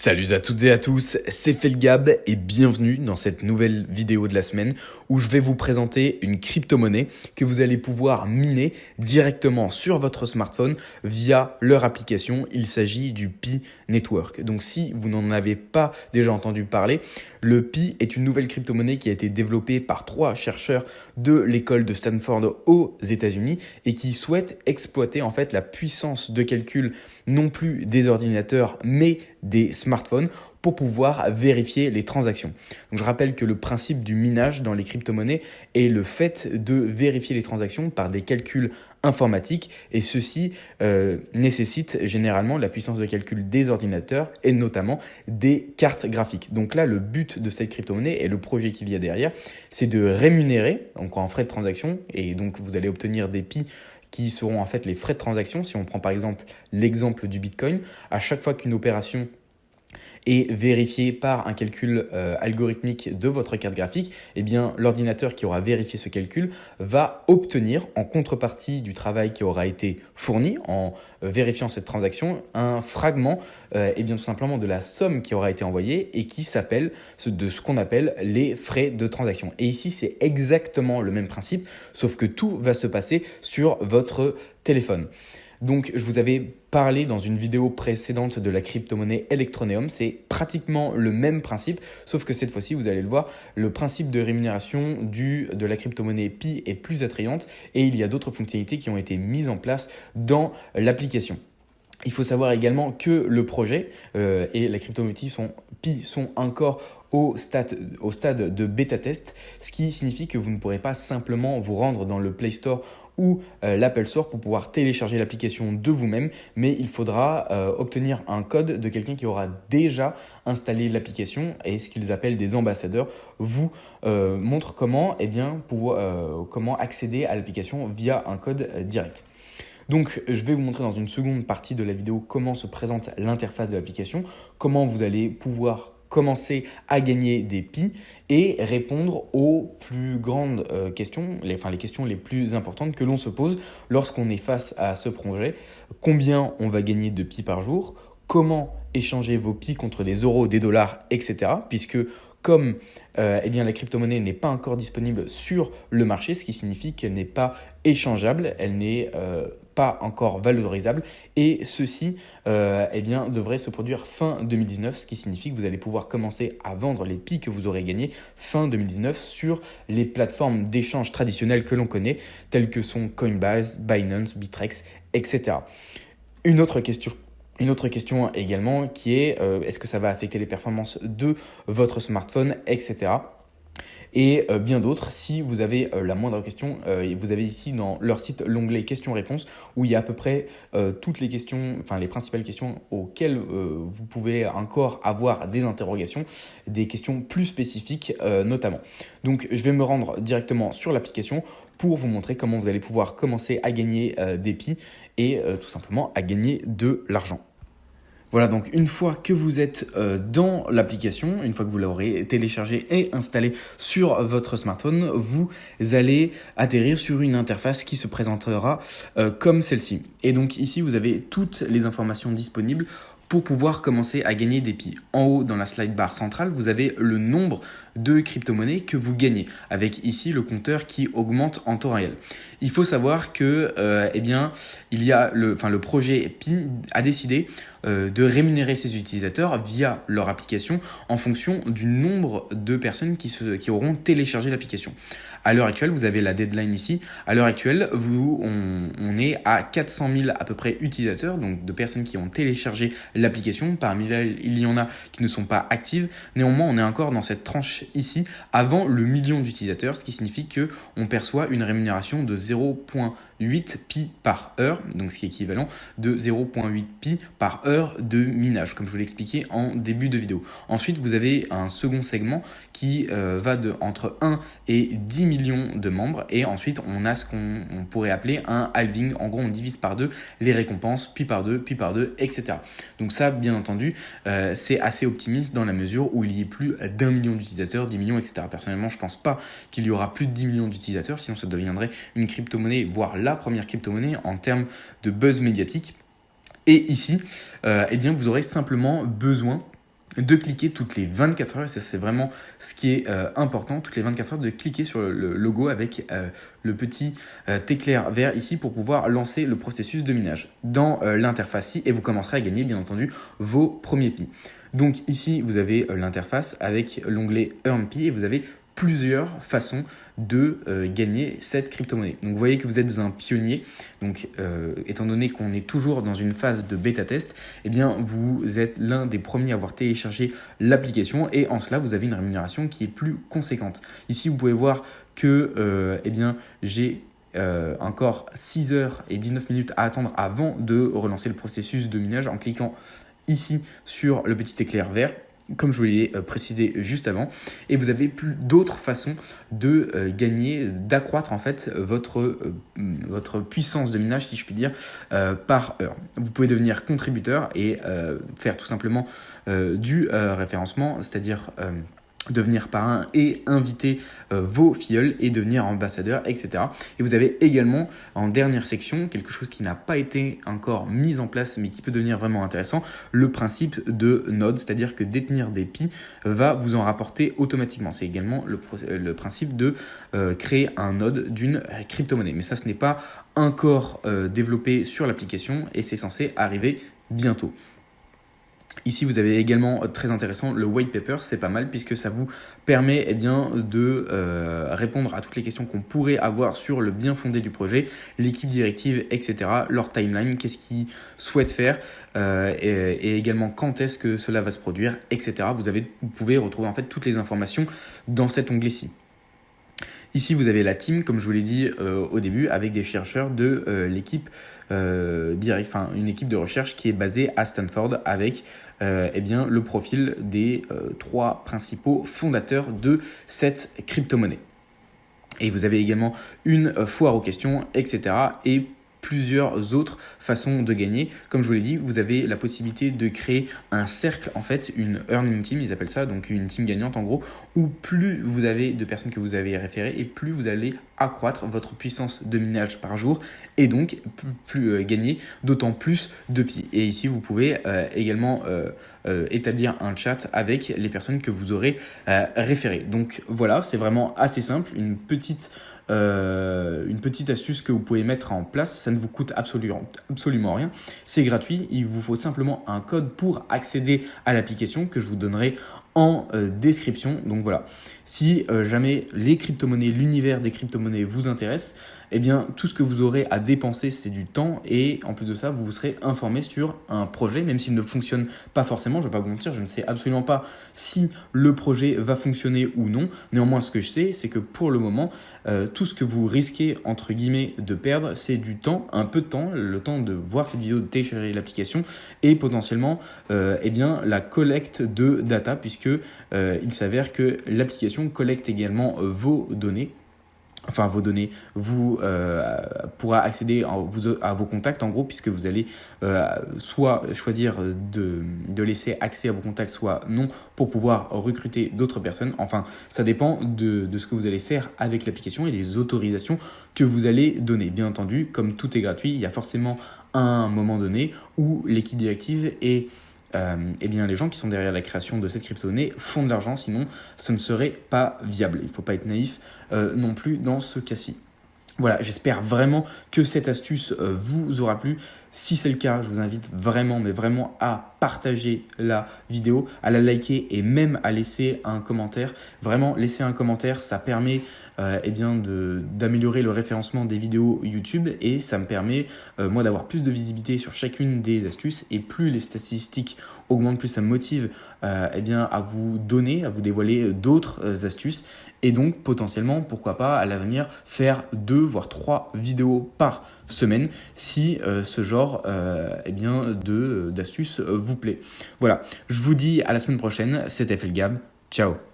Salut à toutes et à tous, c'est Felgab et bienvenue dans cette nouvelle vidéo de la semaine où je vais vous présenter une crypto-monnaie que vous allez pouvoir miner directement sur votre smartphone via leur application. Il s'agit du Pi Network. Donc si vous n'en avez pas déjà entendu parler, le Pi est une nouvelle crypto-monnaie qui a été développée par 3 chercheurs de l'école de Stanford aux États-Unis et qui souhaitent exploiter en fait la puissance de calcul non plus des ordinateurs mais des smartphones pour pouvoir vérifier les transactions. Donc je rappelle que le principe du minage dans les crypto-monnaies est le fait de vérifier les transactions par des calculs informatiques et ceci nécessite généralement la puissance de calcul des ordinateurs et notamment des cartes graphiques. Donc là, le but de cette crypto-monnaie et le projet qu'il y a derrière, c'est de rémunérer donc en frais de transaction et donc vous allez obtenir des Pi qui seront en fait les frais de transaction. Si on prend par exemple l'exemple du Bitcoin, à chaque fois qu'une opération est vérifiée par un calcul algorithmique de votre carte graphique, eh bien l'ordinateur qui aura vérifié ce calcul va obtenir en contrepartie du travail qui aura été fourni en vérifiant cette transaction un fragment et bien tout simplement de la somme qui aura été envoyée et qui s'appelle de ce qu'on appelle les frais de transaction. Et ici c'est exactement le même principe sauf que tout va se passer sur votre téléphone. Donc, je vous avais parlé dans une vidéo précédente de la crypto-monnaie Electroneum. C'est pratiquement le même principe, sauf que cette fois-ci, vous allez le voir, le principe de rémunération de la crypto-monnaie Pi est plus attrayante et il y a d'autres fonctionnalités qui ont été mises en place dans l'application. Il faut savoir également que le projet et la crypto-monnaie Pi sont encore au stade de bêta-test, ce qui signifie que vous ne pourrez pas simplement vous rendre dans le Play Store ou l'Apple Store pour pouvoir télécharger l'application de vous-même, mais il faudra obtenir un code de quelqu'un qui aura déjà installé l'application et ce qu'ils appellent des ambassadeurs vous montrent comment, comment accéder à l'application via un code direct. Donc, je vais vous montrer dans une seconde partie de la vidéo comment se présente l'interface de l'application, comment vous allez pouvoir commencer à gagner des Pi et répondre aux plus grandes questions, les questions les plus importantes que l'on se pose lorsqu'on est face à ce projet. Combien on va gagner de Pi par jour? Comment échanger vos Pi contre des euros, des dollars, etc. Puisque comme la crypto-monnaie n'est pas encore disponible sur le marché, ce qui signifie qu'elle n'est pas échangeable, elle n'est pas encore valorisable et ceci devrait se produire fin 2019, ce qui signifie que vous allez pouvoir commencer à vendre les Pi que vous aurez gagnés fin 2019 sur les plateformes d'échange traditionnelles que l'on connaît, telles que sont Coinbase, Binance, Bittrex, etc. Une autre question également qui est est-ce que ça va affecter les performances de votre smartphone, etc. Et bien d'autres. Si vous avez la moindre question, vous avez ici dans leur site l'onglet questions-réponses où il y a à peu près toutes les questions, les principales questions auxquelles vous pouvez encore avoir des interrogations, des questions plus spécifiques notamment. Donc je vais me rendre directement sur l'application pour vous montrer comment vous allez pouvoir commencer à gagner des Pi et tout simplement à gagner de l'argent. Voilà, donc une fois que vous êtes dans l'application, une fois que vous l'aurez téléchargée et installée sur votre smartphone, vous allez atterrir sur une interface qui se présentera comme celle-ci. Et donc ici, vous avez toutes les informations disponibles pour pouvoir commencer à gagner des Pi. En haut, dans la slide bar centrale, vous avez le nombre de crypto-monnaies que vous gagnez, avec ici le compteur qui augmente en temps réel. Il faut savoir que il y a le projet Pi a décidé de rémunérer ses utilisateurs via leur application en fonction du nombre de personnes qui auront téléchargé l'application. À l'heure actuelle, vous avez la deadline ici. À l'heure actuelle, on est à 400 000 à peu près utilisateurs, donc de personnes qui ont téléchargé l'application. Parmi elles, il y en a qui ne sont pas actives. Néanmoins, on est encore dans cette tranche ici avant le million d'utilisateurs, ce qui signifie qu'on perçoit une rémunération de 0,8 Pi par heure, donc ce qui est équivalent de 0,8 Pi par heure de minage, comme je vous l'ai expliqué en début de vidéo. Ensuite, vous avez un second segment qui va entre 1 et 10 millions de membres et ensuite on a ce qu'on pourrait appeler un halving. En gros, on divise par deux les récompenses, puis par deux, etc. Donc ça, bien entendu, c'est assez optimiste dans la mesure où il y ait plus d'1 million d'utilisateurs, 10 millions, etc. Personnellement, je ne pense pas qu'il y aura plus de 10 millions d'utilisateurs, sinon ça deviendrait une crypto-monnaie, voire la première crypto-monnaie en termes de buzz médiatique. Et ici, vous aurez simplement besoin de cliquer toutes les 24 heures, et ça c'est vraiment ce qui est important, toutes les 24 heures de cliquer sur le logo avec le petit éclair vert ici pour pouvoir lancer le processus de minage dans l'interface et vous commencerez à gagner bien entendu vos premiers Pi. Donc ici vous avez l'interface avec l'onglet Earn Pi et vous avez plusieurs façons de gagner cette crypto-monnaie. Donc vous voyez que vous êtes un pionnier, donc étant donné qu'on est toujours dans une phase de bêta test, eh bien vous êtes l'un des premiers à avoir téléchargé l'application et en cela vous avez une rémunération qui est plus conséquente. Ici vous pouvez voir que eh bien j'ai encore 6 heures et 19 minutes à attendre avant de relancer le processus de minage en cliquant ici sur le petit éclair vert, comme je vous l'ai précisé juste avant, et vous avez plus d'autres façons de gagner, d'accroître en fait votre puissance de minage, si je puis dire, par heure. Vous pouvez devenir contributeur et faire tout simplement du référencement, c'est-à-dire devenir parrain et inviter vos filleuls et devenir ambassadeur, etc. Et vous avez également en dernière section quelque chose qui n'a pas été encore mis en place mais qui peut devenir vraiment intéressant, le principe de node, c'est-à-dire que détenir des Pi va vous en rapporter automatiquement. C'est également le principe de créer un node d'une crypto-monnaie. Mais ça, ce n'est pas encore développé sur l'application et c'est censé arriver bientôt. Ici, vous avez également, très intéressant, le white paper, c'est pas mal puisque ça vous permet de répondre à toutes les questions qu'on pourrait avoir sur le bien fondé du projet, l'équipe directive, etc., leur timeline, qu'est-ce qu'ils souhaitent faire et également quand est-ce que cela va se produire, etc. Vous pouvez retrouver en fait toutes les informations dans cet onglet-ci. Ici, vous avez la team, comme je vous l'ai dit au début, avec des chercheurs de l'équipe une équipe de recherche qui est basée à Stanford avec le profil des 3 principaux fondateurs de cette crypto-monnaie. Et vous avez également une foire aux questions, etc. et plusieurs autres façons de gagner. Comme je vous l'ai dit, vous avez la possibilité de créer un cercle, en fait, une earning team, ils appellent ça, donc une team gagnante en gros, où plus vous avez de personnes que vous avez référées et plus vous allez accroître votre puissance de minage par jour et donc plus gagner d'autant plus de Pi. Et ici, vous pouvez également établir un chat avec les personnes que vous aurez référées. Donc voilà, c'est vraiment assez simple, une petite astuce que vous pouvez mettre en place. Ça ne vous coûte absolument rien. C'est gratuit. Il vous faut simplement un code pour accéder à l'application que je vous donnerai en description. Donc voilà, si jamais les crypto-monnaies, l'univers des crypto-monnaies vous intéresse, eh bien tout ce que vous aurez à dépenser, c'est du temps et en plus de ça, vous serez informé sur un projet, même s'il ne fonctionne pas forcément. Je ne vais pas vous mentir, je ne sais absolument pas si le projet va fonctionner ou non. Néanmoins, ce que je sais, c'est que pour le moment, tout ce que vous risquez, entre guillemets, de perdre, c'est du temps, un peu de temps, le temps de voir cette vidéo, de télécharger l'application et potentiellement la collecte de data, puisque il s'avère que l'application collecte également vos données. Enfin, vos données, vous pourra accéder à vos contacts en gros, puisque vous allez soit choisir de laisser accès à vos contacts, soit non, pour pouvoir recruter d'autres personnes. Enfin, ça dépend de ce que vous allez faire avec l'application et des autorisations que vous allez donner. Bien entendu, comme tout est gratuit, il y a forcément un moment donné où l'équipe directive et les gens qui sont derrière la création de cette crypto-monnaie font de l'argent, sinon ce ne serait pas viable. Il ne faut pas être naïf non plus dans ce cas-ci. Voilà, j'espère vraiment que cette astuce vous aura plu. Si c'est le cas, je vous invite vraiment, mais vraiment à partager la vidéo, à la liker et même à laisser un commentaire. Vraiment, laisser un commentaire, ça permet d'améliorer le référencement des vidéos YouTube et ça me permet, moi, d'avoir plus de visibilité sur chacune des astuces. Et plus les statistiques augmentent, plus ça me motive à vous donner, à vous dévoiler d'autres astuces. Et donc, potentiellement, pourquoi pas, à l'avenir, faire 2 voire 3 vidéos par semaine si ce genre d'astuces vous plaît. Voilà, je vous dis à la semaine prochaine. C'était Felgab. Ciao.